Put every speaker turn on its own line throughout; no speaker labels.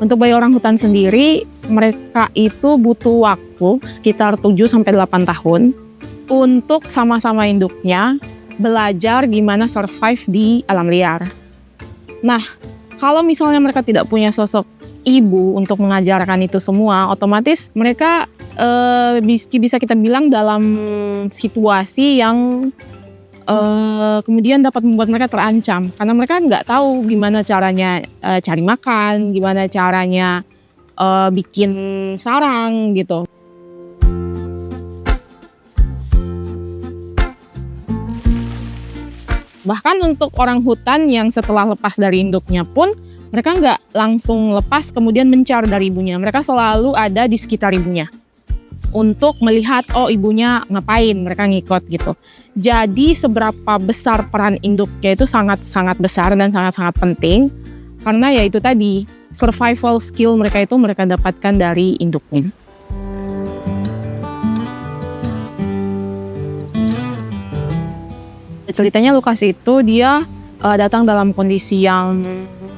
Untuk bayi orangutan sendiri, mereka itu butuh waktu sekitar 7-8 tahun untuk sama-sama induknya belajar gimana survive di alam liar. Nah, kalau misalnya mereka tidak punya sosok ibu untuk mengajarkan itu semua, otomatis mereka bisa kita bilang dalam situasi yang kemudian dapat membuat mereka terancam. Karena mereka nggak tahu gimana caranya cari makan, gimana caranya bikin sarang gitu. Bahkan untuk orang hutan yang setelah lepas dari induknya pun, mereka nggak langsung lepas kemudian mencar dari ibunya. Mereka selalu ada di sekitar ibunya untuk melihat, oh ibunya ngapain, mereka ngikut gitu. Jadi seberapa besar peran induknya itu sangat-sangat besar dan sangat-sangat penting. Karena ya itu tadi, survival skill mereka itu mereka dapatkan dari induknya. Ceritanya Lukas itu dia datang dalam kondisi yang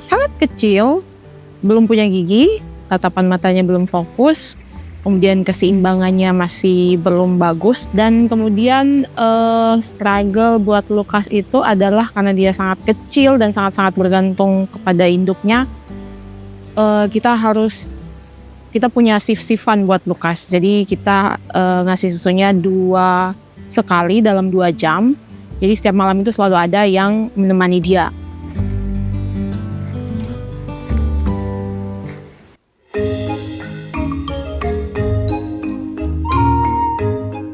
sangat kecil, belum punya gigi, tatapan matanya belum fokus, kemudian keseimbangannya masih belum bagus, dan kemudian struggle buat Lukas itu adalah karena dia sangat kecil dan sangat-sangat bergantung kepada induknya. Kita punya shift-shiftan buat Lukas, jadi kita ngasih susunya 2 kali dalam 2 jam. Jadi setiap malam itu selalu ada yang menemani dia.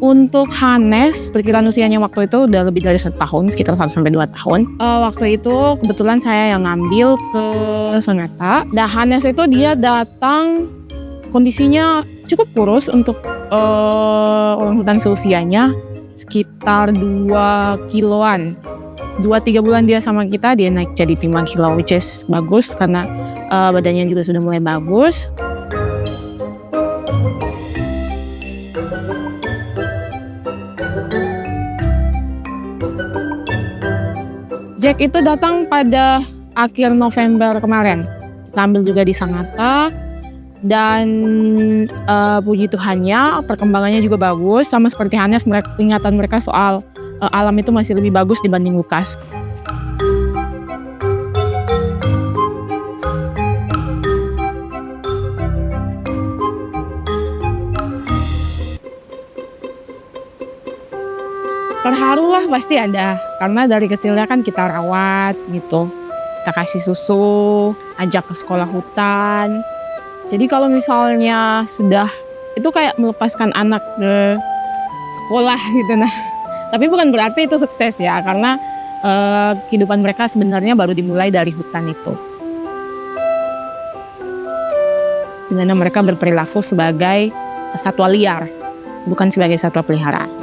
Untuk Hanes, perkiraan usianya waktu itu udah lebih dari 1 tahun, sekitar 1-2 tahun. Waktu itu kebetulan saya yang ngambil ke Sonata. Dan Hanes itu dia datang kondisinya cukup kurus untuk orang hutan seusianya, sekitar 2 kiloan. 2-3 bulan dia sama kita, dia naik jadi 5 kilo, which is bagus karena badannya juga sudah mulai bagus. Jack itu datang pada akhir November kemarin. Kita ambil juga di Sangatta. Dan puji Tuhannya perkembangannya juga bagus, sama seperti Hanes, ingatan mereka soal alam itu masih lebih bagus dibanding Lukas. Terharu lah pasti ada, karena dari kecilnya kan kita rawat gitu, kita kasih susu, ajak ke sekolah hutan. Jadi kalau misalnya sudah, itu kayak melepaskan anak ke sekolah gitu. Nah, tapi bukan berarti itu sukses ya, karena kehidupan mereka sebenarnya baru dimulai dari hutan itu. Dimana mereka berperilaku sebagai satwa liar, bukan sebagai satwa peliharaan.